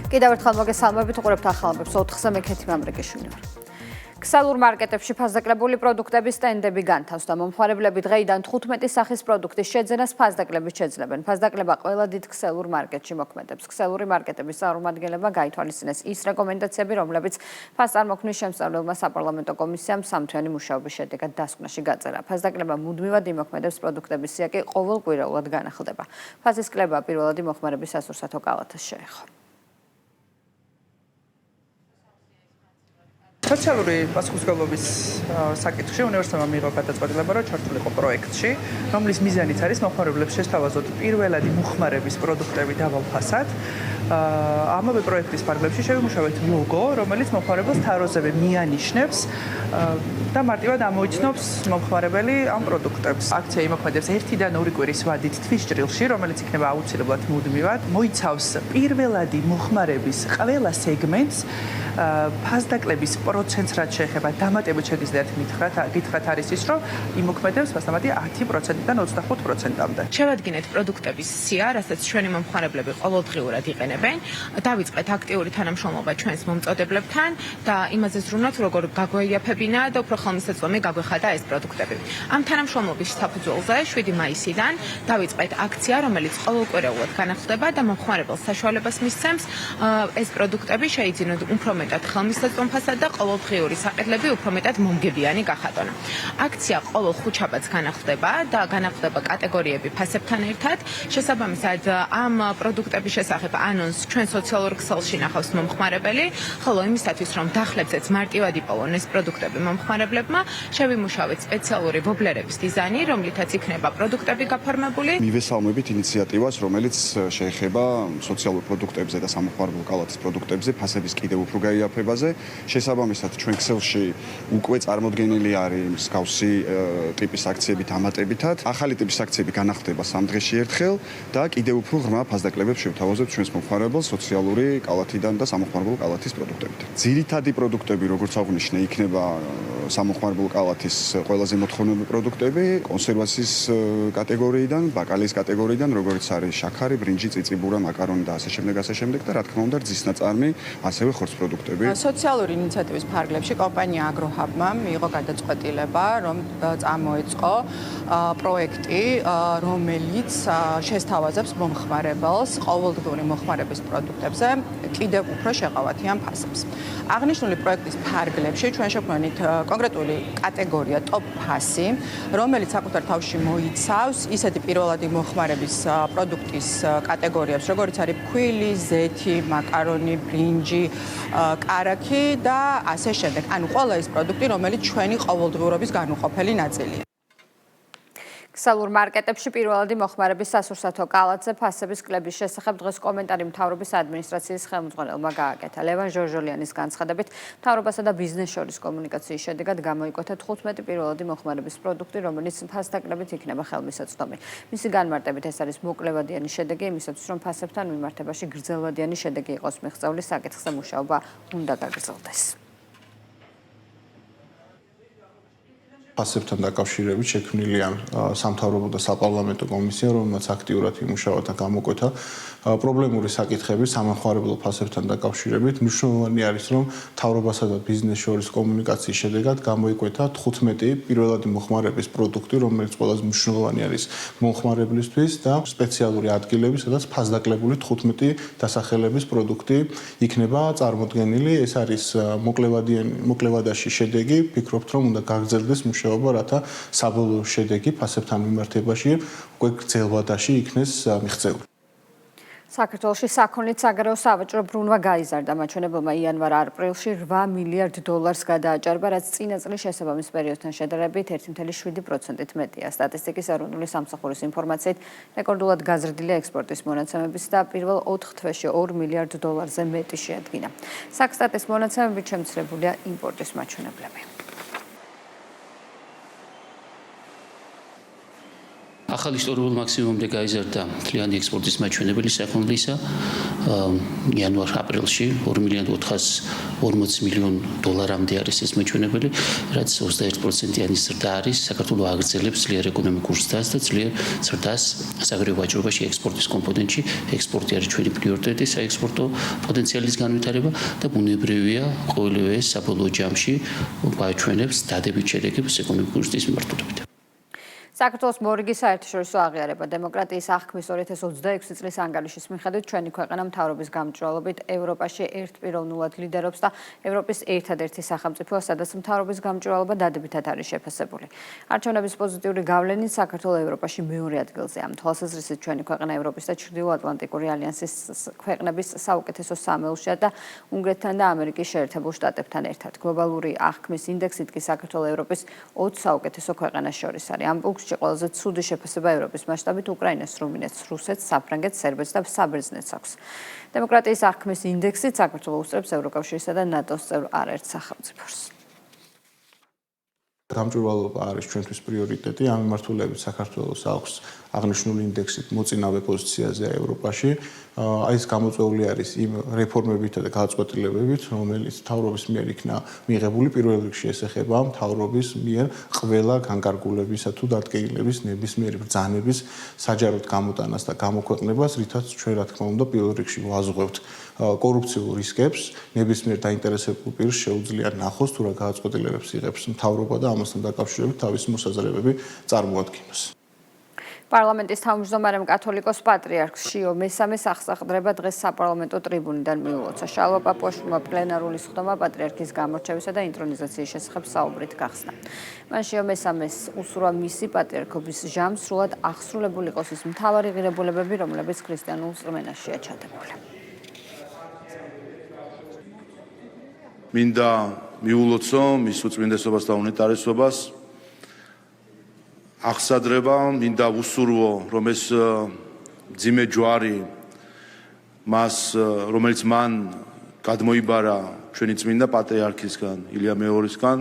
კიდევ ერთხელ მოგესალმებით, უყურებთ ახალმებს 4-ზე მე ქეთი მამრიკიშვილი ვარ. ქსელურ მარკეტებში ფასდაკლებული პროდუქტების სტენდები განთავსდა. მომხმარებლები დღეიდან 15 სახის პროდუქტის შეძენას ფასდაკლებით შეძლებენ. ფასდაკლება ყველა დიდ ქსელურ მარკეტში მოქმედებს. ქსელური მარკეტების წარმომადგენლებმა გაითვალისწინეს ის რეკომენდაციები, რომლებიც ფასწარმოქმნის შემსწავლელმა საპარლამენტო კომისიამ სამთვიანი მუშაობის შედეგად დასკვნაში გაწერა. ფასდაკლება მუდმივად იმოქმედებს, პროდუქტების სია კი ყოველკვირეულად განახლდება. ფასის კლება პირველადი მოხმარების სასურსათო კალათას შეეხო. სოციალური პასუხისმგებლობის საკითხში უნივერსალმა მიიღო გადაწყვეტილება, რომ ჩართულიყო პროექტში, რომლის მიზანიც არის მომხმარებლებს შესთავაზოთ პირველადი მოხმარების პროდუქტები დავალ ფასად. ამავე პროექტის ფარგლებში შევიმუშავეთ ლოგო, რომელიც მომხმარებელს თავროზევე მიანიშნებს და მარტივად ამოიცნობს მომხმარებელი ამ პროდუქტებს. აქცია იმოქმედებს 1-დან 2 კვირის ვადით თვის ჭრილში, რომელიც იქნება აუცილებლად მუდმივად. მოიცავს პირველადი მოხმარების ყველა სეგმენტს, ფასდაკლების პროცენტს რაც შეეხება დამატებით შეგიძლიათ გითხრათ არის ის, რომ იმოქმედებს ფასდამატი 10%-დან 25%-მდე. შევადგინეთ პროდუქტების სია, რასაც ჩვენი მომხმარებლები ყოველდღიურად იყენებენ. დავიწყეთ აქტიური თანამშრომლობა ჩვენს მომწოდებლებთან და იმაზე ზრუნავთ, როგორ გაგვეიაფებინა და უფრო ხელმისაწვდომი გაგვეხადა ეს პროდუქტები. ამ თანამშრომლობის საფუძველზე 7 მაისიდან დავიწყეთ აქცია, რომელიც ყოველკვირეულად განახლდება და მომხმარებელს საშუალებას მისცემს ეს პროდუქტები შეიძინოთ უფრო მეტად ხელმისაწვდომ ფასად და ყოველდღიური საყიდლები უფრო მეტად მომგებიანი გახადონ. აქცია ყოველ ხუთშაბათს განახლდება და განახლდება კატეგორიები ფასებთან ერთად. შესაბამისად, ამ პროდუქტების შესახებ ანონსს ჩვენ სოციალურ ქსელში ნახავს მომხმარებელი, ხოლო იმისათვის, რომ დახლებზეც მარტივად იპოვონ ეს პროდუქტები მომხმარებლებმა, შევიმუშავეთ სპეციალური ვობლერების დიზაინი, რომლითაც იქნება პროდუქტები გაფორმებული. მივესალმებით ინიციატივას, რომელიც შეეხება სოციალურ პროდუქტებზე და სამოხმარებლო კალათის პროდუქტებზე ფასების კიდევ უფრო გაიაფებაზე. შესაბამისად, ჩვენ ქსელში უკვე წარმოდგენილი არის მსგავსი ტიპის აქციები დამატებითად. ახალი ტიპის აქციები განახლდება 3 დღეში ერთხელ და კიდევ უფრო ღრმა ფასდაკლებებს შევთავაზებთ ჩვენს მომხმარებელს სოციალური კალათიდან და სამოხმარებლო კალათის პროდუქტებით. ძირითადი პროდუქტები, როგორც აღვნიშნე, იქნება სამოხმარებლო კალათის ყველაზე მოთხოვნები პროდუქტები, კონსერვაციის კატეგორიიდან, ბაკალიის კატეგორიიდან, როგორც არის შაქარი, ბრინჯი, წიწიბურა, მაკარონი და ასე შემდეგ და რა თქმა უნდა, რძის ნაწარმი, ასევე ხორცპროდუქტები. სოციალური ინიციატივის ფარგლებში კომპანია აგროჰაბმა მიიღო გადაწყვეტილება, რომ წამოეწყო პროექტი, რომელიც შესთავაზებს მომხმარებელს ყოველდღიური მოხმარების პროდუქტებზე კიდევ უფრო შეღავათიან ფასებს. აღნიშნული პროექტის ფარგლებში ჩვენ შევქმნით კონკრეტული კატეგორია ტოპ ფასი, რომელიც საკუთარ თავში მოიცავს ისეთი პირველადი მოხმარების პროდუქტის კატეგორიებს, როგორიც არის ფქვილი, ზეთი, მაკარონი, ბრინჯი, კარაქი და ასე შემდეგ. ანუ ყველა ის პროდუქტი, რომელიც ჩვენი ყოველდღიურობის განუყოფელი ნაწილია. ქსელურ მარკეტებში პირველადი მოხმარების სასურსათო კალათზე ფასების კლების შესახებ დღეს კომენტარი მთავრობის ადმინისტრაციის ხელმძღვანელმა გააკეთა. ლევან ჟორჟოლიანის განცხადებით, მთავრობასა და ბიზნესს შორის კომუნიკაციის შედეგად გამოიკვეთა 15 პირველადი მოხმარების პროდუქტი, რომელიც ფასდაკლებით იქნება ხელმისაწვდომი. მისი განმარტებით ეს არის მოკლევადიანი შედეგი იმისათვის, რომ ფასებთან მიმართებაში გრძელვადიანი შედეგი იყოს მიღწეული, საკითხზე მუშაობა უნდა გაგრძელდეს. ფასებთან დაკავშირებით შექმნილია სამთავრობო და საპარლამენტო კომისია, რომელმაც აქტიურად იმუშავა და გამოკვეთა პრობლემური საკითხები სამოხმარებლო ფასებთან დაკავშირებით. მნიშვნელოვანი არის, რომ მთავრობასა და ბიზნესს შორის კომუნიკაციის შედეგად გამოიკვეთა 15 პირველადი მოხმარების პროდუქტი, რომელიც ყველაზე მნიშვნელოვანი არის მომხმარებლისთვის და სპეციალური ადგილები, სადაც ფასდაკლებული 15 დასახელების პროდუქტი იქნება წარმოდგენილი. ეს არის მოკლევადაში შედეგი. ვფიქრობთ, რომ უნდა გაგრძელდეს მუშაობა, რათა საბოლოო შედეგი ფასებთან მიმართებაში უკვე გრძელვადაში იქნეს მიღწეული. საქართველოში საქონლით საგარეო სავაჭრო ბრუნვა გაიზარდა. მაჩვენებელმა იანვარ-აპრილში 8 მილიარდ დოლარს გადააჭარბა, რაც წინა წლის შესაბამის პერიოდთან შედარებით 1.7%-ით მეტია. სტატისტიკის ეროვნული სამსახურის ინფორმაციით, რეკორდულად გაზრდილი ექსპორტის მონაცემების და პირველ 4 თვეში 2 მილიარდ დოლარზე მეტი შეადგინა. საქსტატის მონაცემებით შემცირებულია იმპორტის მაჩვენებლები. ახალი ისტორიულ მაქსიმუმამდე გაიზარდა მთლიანი ექსპორტის მაჩვენებელი საფონდისა იანვარ-აპრილში 2.440 მილიონ დოლარამდე არის ეს მაჩვენებელი, რაც 21%-იანი ზრდა არის. საქართველოს აგრძელებს ძლიერ ეკონომიკურ ზრდას და ძლიერ ზრდას საგარეო ვაჭრობაში ექსპორტის კომპონენტში. ექსპორტი არის ჩვენი პრიორიტეტი საექსპორტო პოტენციალის განვითარება და ბუნებრივია ყოველივე ეს საბოლოო ჯამში გვაჩვენებს დადებით შედეგებს ეკონომიკური ზრდის მიმართულებით. საქართველოს მორიგი საერთაშორისო აღიარება დემოკრატიის აღქმის 2026 წლის ანგარიშის მიხედვით ჩვენი ქვეყანა მთავრობის გამჭვირვალობით ევროპაში ერთპიროვნულად ლიდერობს და ევროპის ერთადერთი სახელმწიფოა, სადაც მთავრობის გამჭვირვალობა დადებითად არის შეფასებული. არჩევნების პოზიტიური გავლენით საქართველოს ევროპაში მეორე ადგილზეა. ამ თვალსაზრისით ჩვენი ქვეყანა ევროპის და ჩრდილოატლანტიკური ალიანსის ქვეყნების საუკეთესო სამეულშია და უნგრეთთან და ამერიკის შეერთებულ შტატებთან ერთად. გლობალური აღქმის ინდექსით კი საქართველოს ევროპის 20 საუკეთესო ქვეყანას შორის არის. ამ ყველაზე ცუდი შეფასება ევროპის მასშტაბით უკრაინას, რუმინეთს, რუსეთს, საფრანგეთს, სერბეთს და საბერძნეთს აქვს. დემოკრატიის აღქმის ინდექსით საქართველოს უსწრებს ევროკავშირსა და ნატოს წევრ არაერთ სახელმწიფოს. გამჭვირვალობა არის ჩვენთვის პრიორიტეტი. ამ მიმართულებით საქართველოს აქვს აღნიშნული ინდექსით მოწინავე პოზიციაზე ევროპაში. ეს გამოწვეული არის იმ რეფორმებით და გადაწყვეტილებებით, რომელიც მთავრობის მიერ იქნა მიღებული. პირველ რიგში ეს ეხება მთავრობის მიერ ყველა განკარგულებისა თუ დადგენილების ნებისმიერი ბრძანების საჯაროდ გამოტანას და გამოქვეყნებას, რითაც ჩვენ რა თქმა უნდა პირველ რიგში ვაზღვევთ კორუფციულ რისკებს. ნებისმიერ დაინტერესებულ პირს შეუძლია ნახოს თუ რა გადაწყვეტილებებს იღებს მთავრობა და ამასთან დაკავშირებით თავისი მოსაზრებები წარმოადგინოს. პარლამენტის თავმჯდომარემ კათოლიკოს პატრიარქს შიო მესამეს აღსაყდრება დღეს საპარლამენტო ტრიბუნიდან მიულოცა. შალვა პაპუაშვილმა პლენარული სხდომა პატრიარქის გამორჩევისა და ინტრონიზაციის შესახებ საუბრით გახსნა. მან შიო მესამეს უსურვა მისი პატრიარქობის ჟამს სრულად აღსრულებული იყოს ის მთავარი ღირებულებები, რომლებიც ქრისტიანულ რწმენაშია ჩადებული. მინდა მიულოცო მის უწმინდესობას და უნეტარესობას. აღსადრება მინდა უსურვო, რომ ეს ძიმე ჯვარი მას, რომელიც მან გადმოიბარა ჩვენი წმინდა პატრიარქისგან, ილია მეორისგან,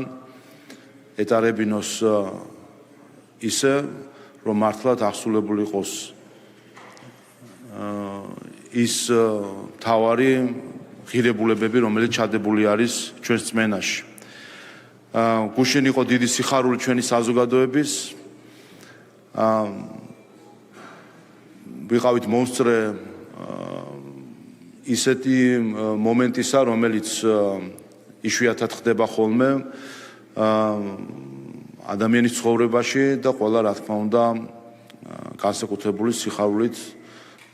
ეტარებინოს ისე, რომ მართლად აღსრულებული იყოს ის თავარი ღირებულებები, რომელიც ჩადებული არის ჩვენს წმენაში. გუშინ იყო დიდი სიხარული ჩვენი საზოგადოების. ვიყავით მომსწრე ისეთი მომენტისა, რომელიც იშვიათად ხდება ხოლმე ადამიანის ცხოვრებაში და ყველა რა თქმა უნდა განსაკუთრებული სიხარულით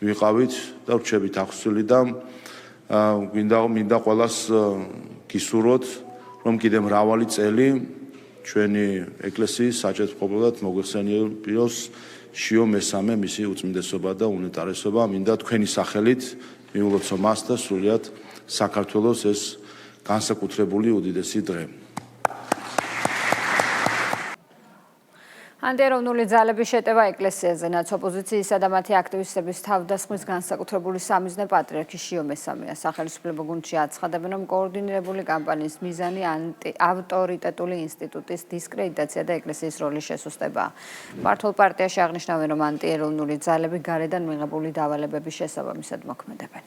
ვიყავით და ვრჩებით აღსული და მინდა ყველას გისურვოთ, რომ კიდე მრავალი წელი ჩვენი ეკლესიის საჭეთრყობლად მოგვეხსენიებინოს შიო მესამე მისი უწმინდესობა და უნეტარესობა. მინდა თქვენი სახელით მიულოცო მას და სრულიად საქართველოს ეს განსაკუთრებული უდიდესი დღე. ანტიეროვნული ძალების შეტევა ეკლესიაზე, რაც ოპოზიციისა და მათი აქტივისტების თავდასხმის განსაკუთრებული სამიზნე პატრიარქი შიო მესამეა. სახელმწიფო გუნდში აცხადებენ, რომ კოორდინირებული კამპანიის მიზანი ავტორიტეტული ინსტიტუტის დისკრედიტაცია და ეკლესიის როლის შესუსტებაა. მართლ პარტიაში აღნიშნავენ, რომ ანტიეროვნული ძალები გარედან მიღებული დავალებების შესაბამისად მოქმედებენ.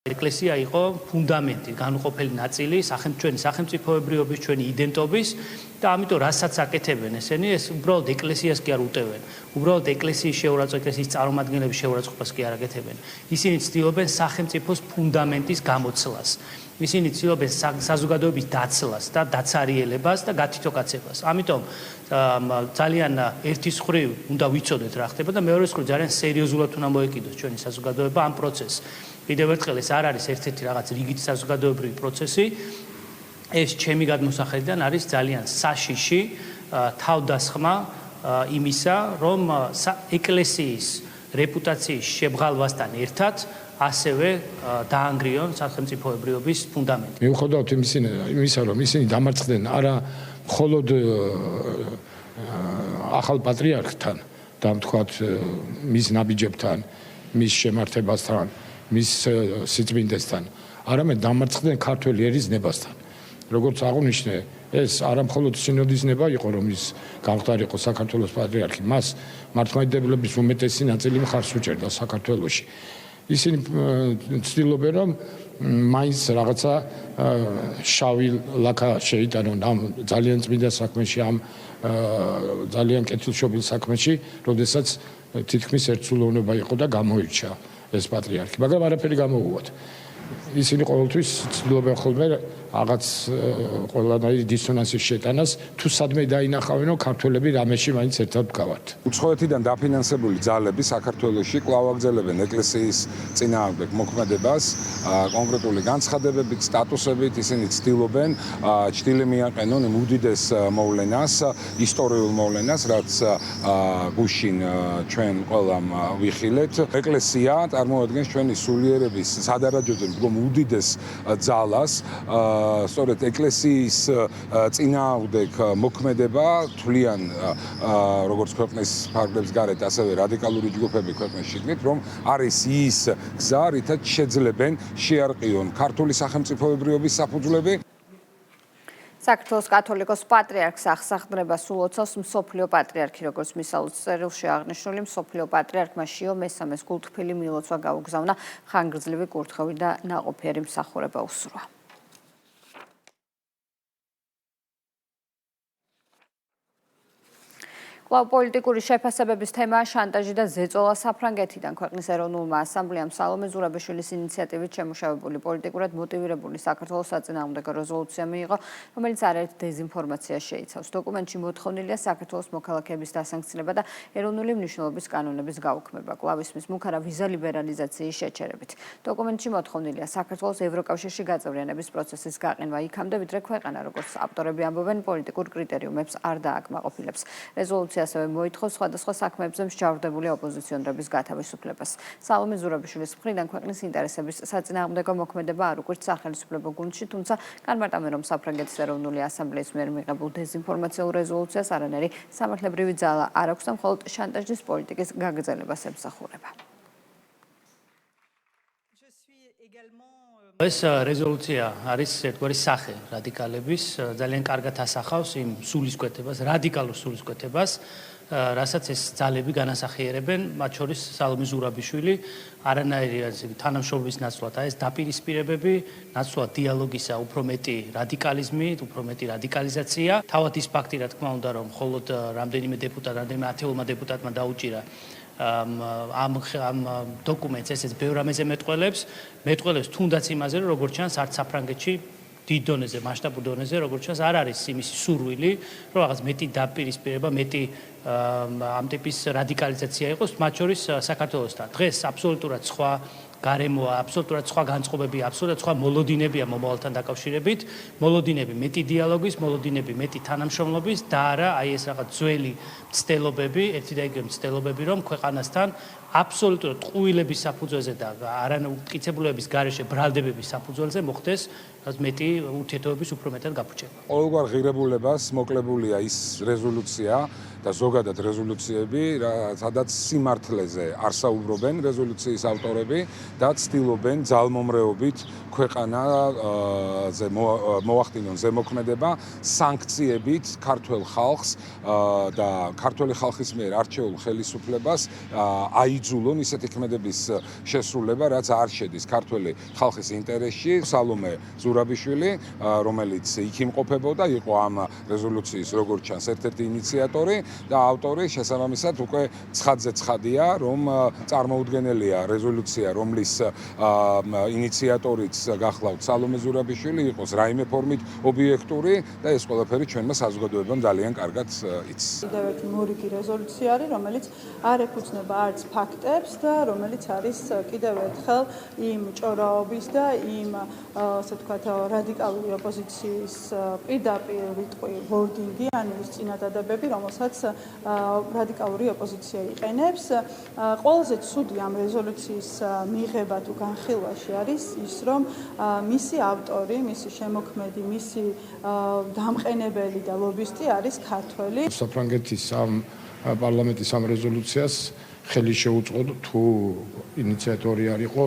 ეკლესია იყო ფუნდამენტი, განუყოფელი ნაწილი ჩვენი სახელმწიფოებრიობის, ჩვენი იდენტობის და ამიტომ რასაც აკეთებენ ესენი, ეს უბრალოდ ეკლესიას კი არ უტევენ. უბრალოდ ეკლესიის შეურაცხყოფას, ეკლესიის წარმომადგენლების შეურაცხყოფას კი არ აკეთებენ. ისინი ცდილობენ სახელმწიფოს ფუნდამენტის გამოცვლას. ისინი ცდილობენ საზოგადოების დაცლას და დაცარიელებას და გათითოკაცებას. ამიტომ ძალიან ერთის მხრივ უნდა ვიცოდეთ რა ხდება და მეორეს მხრივ ძალიან სერიოზულად უნდა მოეკიდოს ჩვენი საზოგადოება ამ პროცესს. კიდევ ერთხელ ეს არ არის ერთ-ერთი რაღაც რიგით საზოგადოებრივი პროცესი. ეს ჩემი გადმოსახედიდან არის ძალიან საშიში თავდასხმა იმისა, რომ ეკლესიის რეპუტაციის შებრალვასთან ერთად ასევე დაანგრიონ სახელმწიფოებრიობის ფუნდამენტი. მიუხედავად იმისა, რომ ისინი დამარცხდნენ არა მხოლოდ ახალ პატრიარქთან და თქვათ მის ნაბიჯებთან, მის შემართებასთან, მის სიწმინდესთან, არამედ დამარცხდნენ ქართველი ერის ნებასთან. როგორც აღნიშნე, ეს არა მხოლოდ სინოდის ნება იყო, რომ ის გამختარიყო საქართველოს პატრიარქი, მას მართლმადიდებლების უმეტესი ნაწილი მხარს უჭერდა საქართველოში. ისინი ცდილობენ, რომ მაინც რაღაცა შავი ლაქა შეიტანონ ამ ძალიან წმინდა საქმეში, ამ ძალიან კეთილშობილ საქმეში, როდესაც თითქმის ერთსულოვნება იყო და გამოირჩა ეს პატრიარქი, მაგრამ არაფერი გამოუვათ. ისინი ყოველთვის ცდილობენ ხოლმე რაღაც ყველანაირი დისონანსის შეტანას, თუ სადმე დაინახავენ, რომ ქართველები რამეში მაინც ერთად ვგავართ. უცხოეთიდან დაფინანსებული ძალები საქართველოში კვლავ აგრძელებენ ეკლესიის წინააღმდეგ მოქმედებას, კონკრეტული განცხადებებით, სტატუსებით, ისინი ცდილობენ ჭრილი მიაყენონ იმ უდიდეს მოვლენას, ისტორიულ მოვლენას, რაც გუშინ ჩვენ ყველამ ვიხილეთ. ეკლესია წარმოადგენს ჩვენი სულიერების სადარაჯოზე მდგომ უდიდეს ძალას. სწორედ ეკლესიის წინააღმდეგ მოქმედება თვლიან როგორც ქვეყნის ფარგლებს გარეთ, ასევე რადიკალური ჯგუფები ქვეყნის შიგნით, რომ არის ის გზა, რითაც შეძლებენ შეარყიონ ქართული სახელმწიფოებრიობის საფუძვლები. საქართველოს კათოლიკოს პატრიარქს აღსახდრება სულ 20-ს მსოფლიო პატრიარქი, როგორც მისაულის წერილში აღნიშნული, მსოფლიო პატრიარქმა შიო მესამეს კულტფილი მილოცვა გაუგზავნა, ხანგრძლივი კურთხევი და ნაყოფიერი მსახურება უსურვა. პოლიტიკური შეფასებების თემაა შანტაჟი და ზეწოლა საფრანგეთიდან. ქვეყნის ეროვნულმა ასამბლეამ სალომე ზურაბიშვილის ინიციატივით შემუშავებული პოლიტიკურად მოტივირებული საქართველოს საწინააღმდეგო რეზოლუცია მიიღო, რომელიც არაერთ დეზინფორმაციას შეიცავს. დოკუმენტში მოთხოვნილია საქართველოს მოქალაქეების დასანქცილება და ეროვნული მნიშვნელობის კანონების გაუქმება, კვლავისმის მუქარა ვიზა ლიბერალიზაციის შეჩერებით. დოკუმენტში მოთხოვნილია საქართველოს ევროკავშირში გაწევრიანების პროცესის გაყენვა იქამდე, ვიდრე ქვეყანა, როგორც ავტორები ამბობენ, პოლიტიკურ კრიტერიუმებს არ დააკმაყოფილებს. რეზოლუცია ასევე მოითხოვს სხვადასხვა საქმეებზე მსჯავრდებული ოპოზიციონერების გათავისუფლებას. სალომე ზურაბიშვილის მხრიდან ქვეყნის ინტერესების საწინააღმდეგო მოქმედება არ უკვირთ სახელმწიფო გუნდში, თუმცა განმარტავენ, რომ საფრანგეთის ეროვნული ასამბლეის მიერ მიღებულ დეზინფორმაციულ რეზოლუციას არანაირი სამართლებრივი ძალა არ აქვს და მხოლოდ შანტაჟის პოლიტიკის გაგრძელებას ემსახურება. ეს რეზოლუცია არის ერთგვარი სახე რადიკალების, ძალიან კარგად ასახავს იმ სულისკვეთებას, რადიკალურ სულისკვეთებას, რასაც ეს ძალები განასახიერებენ, მათ შორის სალომე ზურაბიშვილი, არანაირი თანამშრომლობის ნაცვლად, ეს დაპირისპირებები, ნაცვლად დიალოგისა, უფრო მეტი რადიკალიზმი, უფრო მეტი რადიკალიზაცია. თავად ის ფაქტი, რა თქმა უნდა, რომ მხოლოდ რამდენიმე ათეულმა დეპუტატმა დაუჭირა ამ დოკუმენტს, ესეც ბევრ რამეზე მეტყველებს თუნდაც იმაზე, რომ როგორც ჩანს, არც საფრანგეთში დიდ დონეზე, მასშტაბურ დონეზე, როგორც ჩანს, არ არის იმისი სურვილი, რომ რაღაც მეტი დაპირისპირება, მეტი ამ ტიპის რადიკალიზაცია იყოს, მათ შორის საქართველოსთან. დღეს აბსოლუტურად სხვა გარემოა, აბსოლუტურად სხვა განწყობები, აბსოლუტურად სხვა მოლოდინებია მომავალთან დაკავშირებით, მოლოდინები მეტი დიალოგის, მოლოდინები მეტი თანამშრომლობის და არა აი ეს რაღაც ძველი მცდელობები, ერთი და იგივე მცდელობები, რომ ქვეყანასთან აბსოლუტურად ყუილების საფუძველზე და არანაუთხიცებულების გარეშე ბრალდებების საფუძველზე მოხდეს მეტი ურთიერთობების უფრო მეტად გაფუჭება. ყოველგვარ ღირებულებას მოკლებულია ის რეზოლუცია და ზოგადად რეზოლუციები, სადაც სიმართლეზე არ საუბრობენ რეზოლუციის ავტორები და ცდილობენ ძალმომრეობით ქვეყანაზე მოახდინონ ზემოქმედება, სანქციებით ქართველ ხალხს და ქართველი ხალხის მიერ არჩეულ ხელისუფლებას აიძულონ ისეთი ქმედების შესრულება, რაც არ შედის ქართველი ხალხის ინტერესში. სალომე ზურაბიშვილი, რომელიც იქ იმყოფებოდა, იყო ამ რეზოლუციის როგორც ჩანს ერთ-ერთი ინიციატორი და ავტორი, შესაბამისად უკვე ცხადზე ცხადია, რომ წარმოუდგენელია რეზოლუცია, რომლის ინიციატორიც გახლავთ სალომე ზურაბიშვილი, იყოს რაიმე ფორმით ობიექტური და ეს ყველაფერი ჩვენმა საზოგადოებამ ძალიან კარგად იცის. კიდევ ერთი მორიგი რეზოლუცია არის, რომელიც არ ეფუძნება არც ფაქტებს და რომელიც არის კიდევ ერთხელ იმ ჭორაობის და იმ ასე ვთქვათ რადიკალური ოპოზიციის პირდაპირ რიტყვი ვორდინგი, ანუ ის წინადადებები, რომელსაც რადიკალური ოპოზიცია იყენებს. ყველაზე ცუდი ამ რეზოლუციის მიღება თუ განხილვაში არის ის, რომ მისი ავტორი, მისი შემოქმედი, მისი დამყენებელი და ლობისტი არის ქართველი. საფრანგეთის ამ პარლამენტის ამ რეზოლუციას ხელი შეუწყო თუ ინიციატორი არ იყო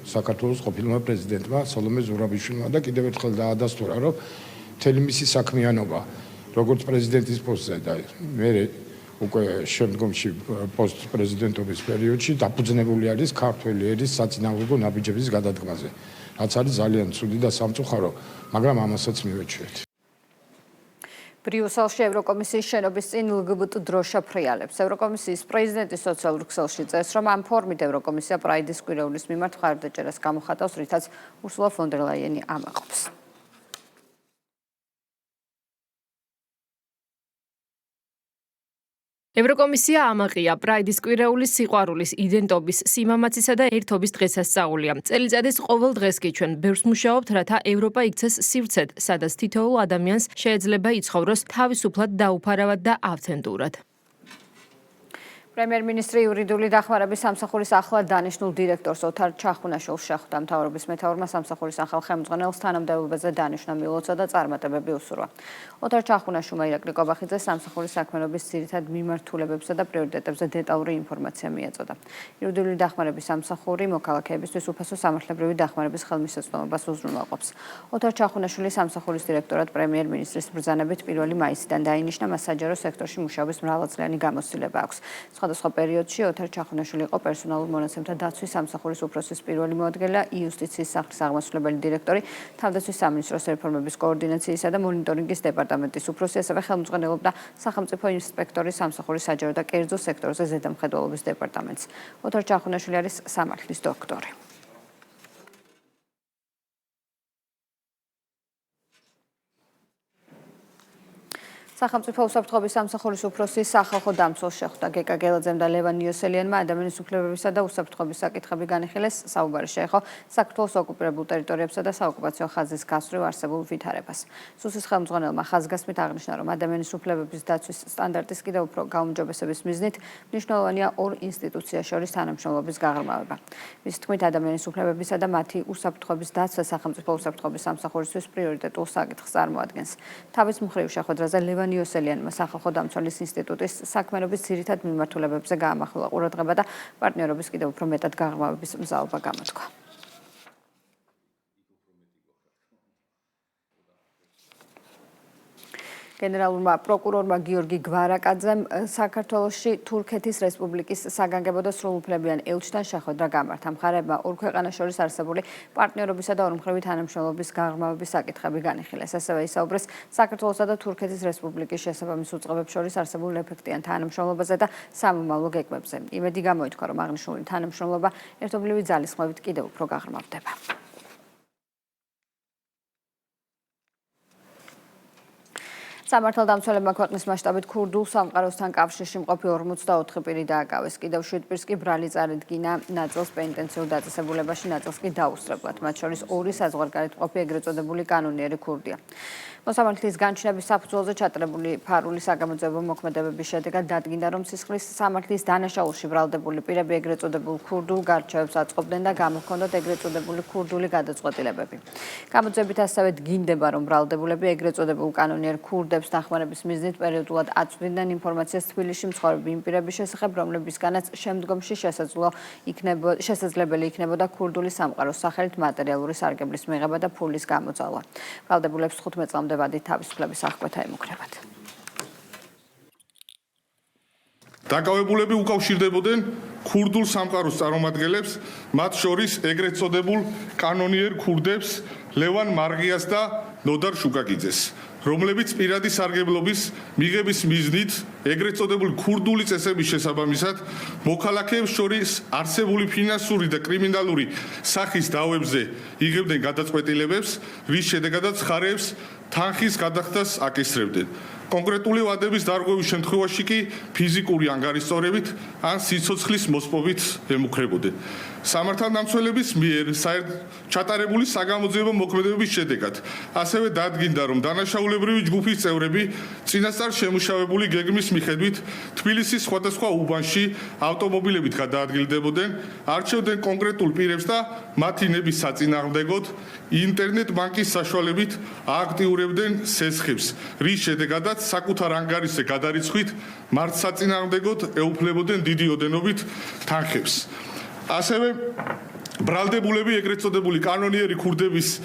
საქართველოს ყოფილმა პრეზიდენტმა სალომე ზურაბიშვილმა და კიდევ ერთხელ დაადასტურა, რომ მთელი მისი საქმიანობა როგორც პრეზიდენტის პოსტზე და მე უკვე შემდგომში პოსტ-პრეზიდენტობის პერიოდში დაფუძნებული არის ქართველი ერის საწინააღმდეგო ნაბიჯების გადადგმაზე, რაც არის ძალიან ცუდი და სამწუხარო, მაგრამ ამასაც მივეჩვიეთ. ბრიუსელში ევროკომისიის შენობის წინ LGBT დროშა ფრიალებს. ევროკომისიის პრეზიდენტის სოციალურ ქსელში წერს, რომ ამ ფორმით ევროკომისია პრაიდის კვირეულის მიმართ მხარდაჭერას გამოხატავს, რითაც ურსულა ფონ დერ ლაიენი ამაყობს. ევროკომისია ამაყია პრაიდის კვირეულის სიყვარულის, იდენტობის, სიმამაცისა და ერთობის დღესასწაულია. წელიწადის ყოველ დღეს კი ჩვენ ბევრს მუშაობთ, რათა ევროპა იქცეს სივრცედ, სადაც თითოეულ ადამიანს შეიძლება იცხოვროს თავისუფლად, დაუფარავად და ავთენტურად. პრემიერ-მინისტრი იურიდიული დახმარების სამსახურის ახლად დანიშნულ დირექტორს ოთარ ჩახუნაშვილს შეხვდა. მთავრობის მეთაურმა სამსახურის ახალ ხელმძღვანელს თანამდებობაზე დანიშვნა მილოცა და წარმატებები უსურვა. ოთარ ჩახუნაშვილმა ირაკლი კობახიძეს სამსახურის საქმიანობის ძირითად მიმართულებებსა და პრიორიტეტებზე დეტალური ინფორმაცია მიაწოდა. იურიდიული დახმარების სამსახური მოქალაქეებისთვის უფასო სამართლებრივი დახმარების ხელმისაწვდომობას უზრუნველყოფს. ოთარ ჩახუნაშვილი სამსახურის დირექტორად პრემიერ-მინისტრის ბრძანებით 1 მაისიდან დაინიშნა, მას საჯარო სექტორში მუშაობის მრავალწლიანი გამოცდილება აქვს. სხვადასხვა პერიოდში ოთარ ჩახუნაშვილი იყო პერსონალურ მონაცემთა დაცვის სამსახურის უფროსის პირველი მოადგილე, იუსტიციის სახლის აღმასრულებელი დირექტორი, თავდაცვის სამინისტროს რეფორმების კოორდინაციისა და მონიტორინგის დეპარტამენტის უფროსი, ასევე ხელმძღვანელობდა სახელმწიფო ინსპექტორის სამსახურის საჯარო და კერძო სექტორზე ზედამხედველობის დეპარტამენტს. ოთარ ჩახუნაშვილი არის სამართლის დოქტორი. სახელმწიფო უსაფრთხოების სამსახურის უფროსის სახალხო დამცველს შეხვდა გეკა გელაძემ და ლევან იოსელიანმა ადამიანის უფლებებისა და უსაფრთხოების საკითხები განიხილეს. საუბარი შეეხო საქართველოს ოკუპირებულ ტერიტორიებსა და საოკუპაციო ხაზის გასწვრივ არსებულ ვითარებას. სუსის ხელმძღვანელმა ხაზგასმით აღნიშნა, რომ ადამიანის უფლებების დაცვის სტანდარტის კიდევ უფრო გაუმჯობესების მიზნით მნიშვნელოვანია ორ ინსტიტუციას შორის თანამშრომლობის გაღრმავება. მის თქმით, ადამიანის უფლებებისა და მათი უსაფრთხოების დაცვა სახელმწიფო უსაფრთხოების სამსახურისთვის პრიორიტეტულ საკითხს წარმოადგენს. თავის მხრივ შეხვედრაზე ლევან იოსელიანმა სახალხო დამცველის ინსტიტუტის საქმიანობის ძირითად მიმართულებებზე გაამახვილა ყურადღება და პარტნიორობის კიდევ უფრო მეტად გაღრმავების მზაობა გამოთქვა. გენერალურმა პროკურორმა გიორგი გვარაკაძემ საქართველოში თურქეთის რესპუბლიკის საგანგებო და სრულუფლებიან ელჩთან შეხვედრა გამართა. მხარეებმა ორ ქვეყანას შორის არსებული პარტნიორობისა და ორმხრივი თანამშრომლობის გაღრმავების საკითხები განიხილეს. ასევე ისაუბრეს საქართველოსა და თურქეთის რესპუბლიკის შესაბამის უწყებებს შორის არსებულ ეფექტიან თანამშრომლობაზე და სამომავლო გეგმებზე. იმედი გამოითქვა, რომ აღნიშნული თანამშრომლობა ერთობლივი ძალისხმევით კიდევ უფრო გაღრმავდება. სამართალდამცველებმა ქვეყნის მასშტაბით ქურდულ სამყაროსთან კავშირში მყოფი 44 პირი დააკავეს. კიდევ 7 პირს კი ბრალი წარედგინა, ნაწილს პენიტენციურ დაწესებულებაში, ნაწილს კი დაუსწრებლად. მათ შორის 2 საზღვარგარეთ მყოფი ეგრეთ წოდებული კანონიერი ქურდია. მოსამართლის განჩინების საფუძველზე ჩატარებული ფარული საგამოძიებო მოქმედებების შედეგად დადგინდა, რომ სისხლის სამართლის დანაშაულში ბრალდებული პირები ეგრეთ წოდებულ ქურდულ გარჩევებს აწყობდნენ და გამოჰქონდათ ეგრეთ წოდებული ქურდული გადაწყვეტილებები. გამოძიებით ასევე დგინდება, რომ ბრალდებულები ეგრეთ წოდებულ კანონიერ ქურდებს დახმარების მიზნით პერიოდულად აწვდიდნენ ინფორმაციას თბილისში მცხოვრები იმ პირების შესახებ, რომლებისგანაც შემდგომში შესაძლებელი იქნებოდა ქურდული სამყაროს სახელით მატერიალური სარგებლის მიღება და ფულის გამოძალვა. ბრალდებულებს 15 წლამდე ვადით თავისუფლების აღკვეთა ემუქრებათ. დაკავებულები უკავშირდებოდნენ ქურდულ სამყაროს წარმომადგენლებს, მათ შორის ეგრეთ წოდებულ კანონიერ ქურდებს ლევან მარღიას და ნოდარ შუკაკიძეს, რომლებიც პირადი სარგებლობის მიღების მიზნით ეგრეთ წოდებული ქურდული წესების შესაბამისად მოქალაქეებს შორის არსებული ფინანსური და კრიმინალური სახის დავებზე იღებდნენ გადაწყვეტილებებს, რის შედეგადაც მხარეებს თანხის გადახდას აკისრებდნენ. კონკრეტული ვადების დარღვევის შემთხვევაში კი ფიზიკური ანგარიშწორებით ან სიცოცხლის მოსპობით ემუქრებოდნენ. სამართალდამცველების მიერ ჩატარებული საგამოძიებო მოქმედებების შედეგად ასევე დადგინდა, რომ დანაშაულებრივი ჯგუფის წევრები წინასწარ შემუშავებული გეგმის მიხედვით თბილისის სხვადასხვა უბანში ავტომობილებით გადაადგილდებოდნენ, არჩევდნენ კონკრეტულ პირებს და მათი ნების საწინააღმდეგოდ ინტერნეტ ბანკის საშუალებით ააქტიურებდნენ სესხებს, რის შედეგადაც საკუთარ ანგარიშზე გადარიცხვით მათ საწინააღმდეგოდ ეუფლებოდნენ დიდი ოდენობით თანხებს. ასევე ბრალდებულები ეგრეთ წოდებული კანონიერი ქურდების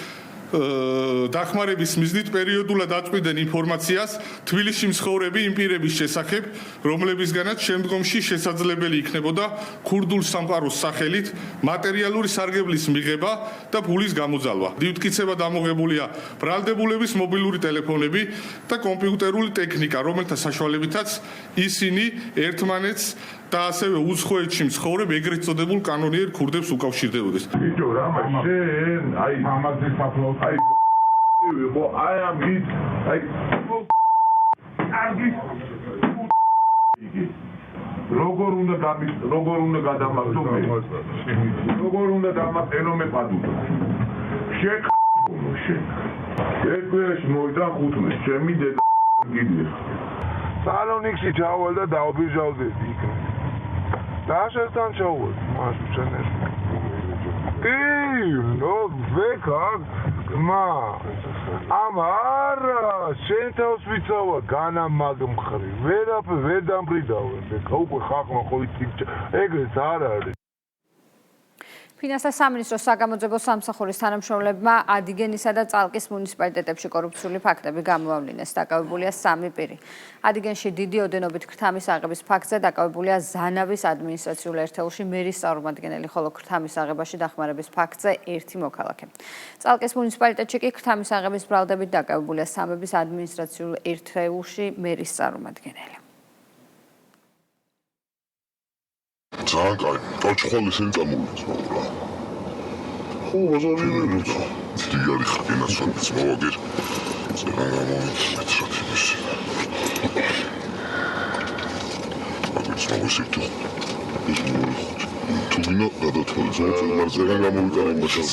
დახმარების მიზნით პერიოდულად აწვდენ ინფორმაციას თბილისში მცხოვრები იმ პირების შესახებ, რომლებისგანაც შემდგომში შესაძლებელი იქნებოდა ქურდულ სამყაროს სახელით მატერიალური სარგებლის მიღება და ფულის გამოძალვა. დიდმტკიცებად ამოღებულია ბრალდებულების მობილური ტელეფონები და კომპიუტერული ტექნიკა, რომელთა საშუალებითაც ისინი ერთმანეთს და ასევე უცხოეთში მცხოვრებ ეგრეთ წოდებულ კანონიერ ქურდებს უკავშირდებოდნენ. ბიჭო, რამა შენ, აი ამაზე საფლავ, აი ხო, აი ამით, აი კარგი როგორ უნდა გადამაგდო მე? როგორ უნდა დამატენო მე პადუხა? შენ ერთგვარში მოვიდა 15, ჩემი დედა გიდია. სალონიკში ჩავალ და დაობირჟავდები იქ. დაშესთან ჩავალ, მაშინ შენეს. ნო, ვეკა, მა. ამარა, შენ თავს ვიცავა განამაგმხრი. ვერაფერ ვერ დამბრიდავენ. ვეკა, უკვე ხახმა ხო იცი. ეგრეც არ არის. ფინანსთა სამინისტროს საგამოძიებო სამსახურის თანამშრომლებმა ადიგენისა და წალკის მუნიციპალიტეტებში კორუფციული ფაქტები გამოავლინეს. დაკავებულია 3 პირი. ადიგენში დიდი ოდენობით ქრთამის აღების ფაქტზე დაკავებულია ზანავის ადმინისტრაციულ ერთეულში მერის წარმომადგენელი, ხოლო ქრთამის აღებაში დახმარების ფაქტზე 1 მოქალაქე. წალკის მუნიციპალიტეტში კი ქრთამის აღების ბრალდებით დაკავებულია სამების ადმინისტრაციულ ერთეულში მერის წარმომადგენელი. ძალიან კაი, კაუჩხოლის ისინი წამოვიდეს რა. ხო, ბაზარი ვერეცა. დიგარი ხინასვაც მოვაგერ. ძალიან გამომიწეტროთ იმის. მაგის მოვისით. ის მოვიხოთ. თუ გინდა გადათვალეს, მაგრამ ძალიან გამოვიტანე იმასაც.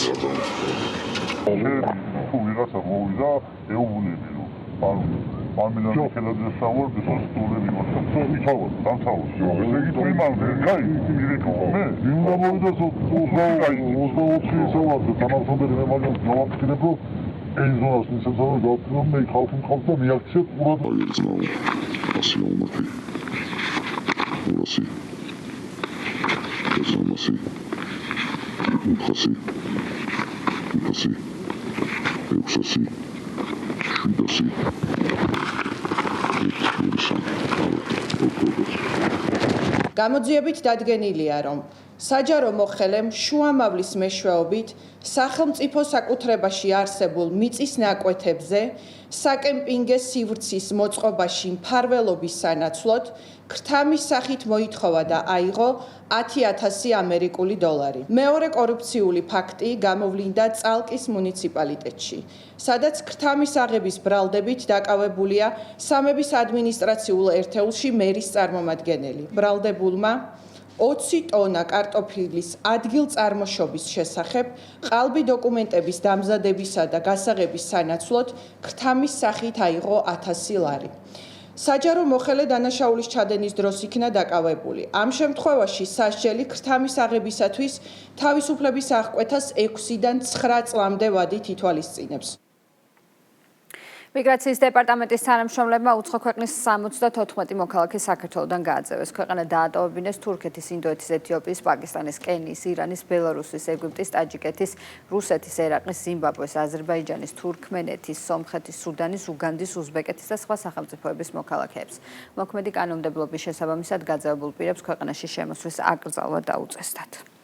ხო, ვიღაცა მოვიდა, ეუბნები რომ ანუ მამილანი ხელადზე საუბრ ბიზნეს სტუდენტი ვარ. იცავთ, დამთავრდა. ესე იგი პრიმალდე, კაი, მირეკო მე. უნდა მოვიდას 24 საათზე თანამშრომელი მე მაგას გავაფრთხილებ, რომ ენზონას მისაწავლა გავფრთხილებ მე ხალხი მყავს და მიაქციეთ ყურად. აი ეს ნაუ. ასე მომართი. 200. 300. 500. 500. 600. 700. გამოძიებით დადგენილია, რომ საჯარო მოხელემ შუამავლის მეშვეობით სახელმწიფო საკუთრებაში არსებულ მიწის ნაკვეთებზე საკემპინგე სივრცის მოწყობაში მფარველობის სანაცვლოდ ქრთამის სახით მოითხოვა და აიღო 10,000 ამერიკული დოლარი. მეორე კორუფციული ფაქტი გამოვლინდა წალკის მუნიციპალიტეტში, სადაც ქრთამის აღების ბრალდებით დაკავებულია სამების ადმინისტრაციულ ერთეულში მერის წარმომადგენელი. ბრალდებულმა 20 ტონა კარტოფილის ადგილწარმოშობის შესახებ ყალბი დოკუმენტების დამზადებისა და გასაღების სანაცვლოდ ქრთამის სახით აიღო 1000 ლარი. საჯარო მოხელე დანაშაულის ჩადენის დროს იქნა დაკავებული. ამ შემთხვევაში სასჯელი ქრთამის აღებისათვის თავისუფლების აღკვეთას 6-დან 9 წლამდე ვადით ითვალისწინებს. მიგრაციის დეპარტამენტის თანამშრომლებმა უცხო ქვეყნის 74 მოქალაქე საქართველოდან გააძევეს. ქვეყანა დაატოვებინეს თურქეთის, ინდოეთის, ეთიოპიის, პაკისტანის, კენიის, ირანის, ბელარუსის, ეგვიპტის, ტაჯიკეთის, რუსეთის, ერაყის, ზიმბაბვეს, აზერბაიჯანის, თურქმენეთის, სომხეთის, სუდანის, უგანდის, უზბეკეთის და სხვა სახელმწიფოების მოქალაქეებს. მოქმედი კანონმდებლობის შესაბამისად გაძევებულ პირებს ქვეყანაში შემოსვლის აკრძალვა დაუწესდათ.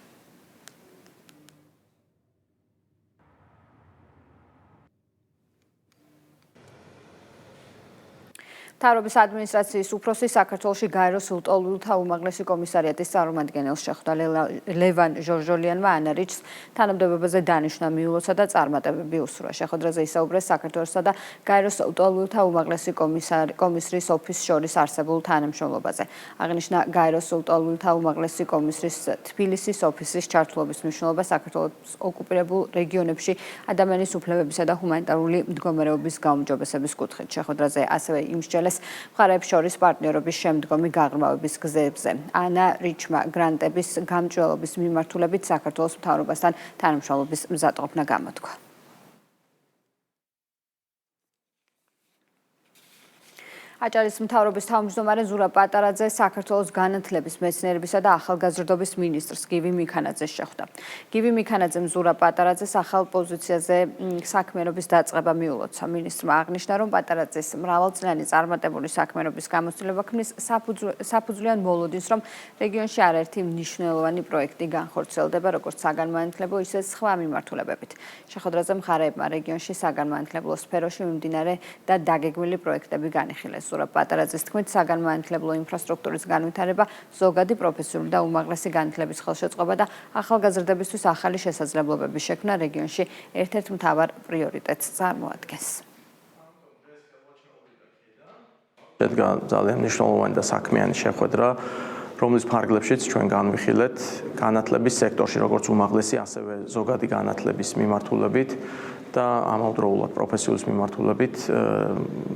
მთავრობის ადმინისტრაციის უფროსი საქართველოში გაეროს უტოლვილთა უმაღლესი კომისარიატის წარმომადგენელს შეხვდა. ლევან ჟორჟოლიანმა ანარიჩს თანამდებობაზე დანიშვნა მიულოცა და წარმატებები უსურვა. შეხვედრაზე ისაუბრეს საქართველოსა და გაეროს უტოლვილთა უმაღლესი კომისრის ოფისს შორის არსებულ თანამშრომლობაზე. აღნიშნა გაეროს უტოლვილთა უმაღლესი კომისრის თბილისის ოფისის ჩართულობის მნიშვნელობა საქართველოს ოკუპირებულ რეგიონებში ადამიანის უფლებებისა და ჰუმანიტარული მდგომარეობის გაუმჯობესების კუთხით. შეხვედრაზე ასევე იმსჯელეს მხარეებს შორის პარტნიორობის შემდგომი გაღრმავების გზებზე. ანა რიჩმა გრანტების გამჭვირვალობის მიმართულებით საქართველოს მთავრობასთან თანამშრომლობის მზადყოფნა გამოთქვა. აჭარის მთავრობის თავმჯდომარე ზურაბ პატარაძე საქართველოს განათლების, მეცნიერებისა და ახალგაზრდობის მინისტრს გივი მიქანაძეს შეხვდა. გივი მიქანაძემ ზურაბ პატარაძეს ახალ პოზიციაზე საქმიანობის დაწყება მიულოცა. მინისტრმა აღნიშნა, რომ პატარაძეს მრავალწლიანი წარმატებული საქმიანობის გამოცდილება ქმნის საფუძვლიან მოლოდინს, რომ რეგიონში არაერთი მნიშვნელოვანი პროექტი განხორციელდება, როგორც საგანმანათლებლო, ისე სხვა მიმართულებებით. შეხვედრაზე მხარეებმა რეგიონში საგანმანათლებლო სფეროში მიმდინარე და დაგეგმილი პროექტები განიხილეს. ზურაბ პატარაძის თქმით, საგანმანათლებლო ინფრასტრუქტურის განვითარება, ზოგადი პროფესიული და უმაღლესი განათლების ხელშეწყობა და ახალგაზრდებისთვის ახალი შესაძლებლობების შექმნა რეგიონში ერთ-ერთ მთავარ პრიორიტეტს წარმოადგენს. შედგა ძალიან მნიშვნელოვანი და საქმიანი შეხვედრა, რომლის ფარგლებშიც ჩვენ განვიხილეთ განათლების სექტორში, როგორც უმაღლესი, ასევე ზოგადი განათლების მიმართულებით და ამავდროულად პროფესიულის მიმართულებით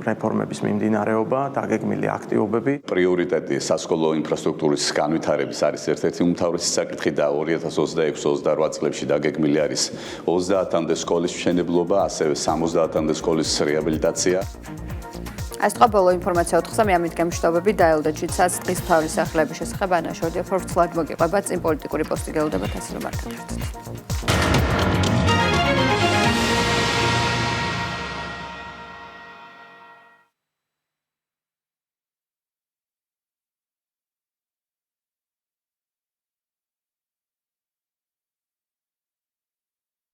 რეფორმების მიმდინარეობა, დაგეგმილი აქტივობები. პრიორიტეტი სასკოლო ინფრასტრუქტურის განვითარების არის ერთ-ერთი უმთავრესი საკითხი და 2026-28 წლებში დაგეგმილი არის 30-მდე სკოლის მშენებლობა, ასევე 70-მდე სკოლის რეაბილიტაცია. ეს იყო ბოლო ინფორმაცია 4-ზე, მე ამით გემშვიდობები და ელდა ჩიცას დღის მთავრის სახლების შესახებ ანაშორდია ფორცლად მოგიყვება წინ პოლიტიკური პოსტი გეუდებათ ასე რომ არ გაგერთოთ.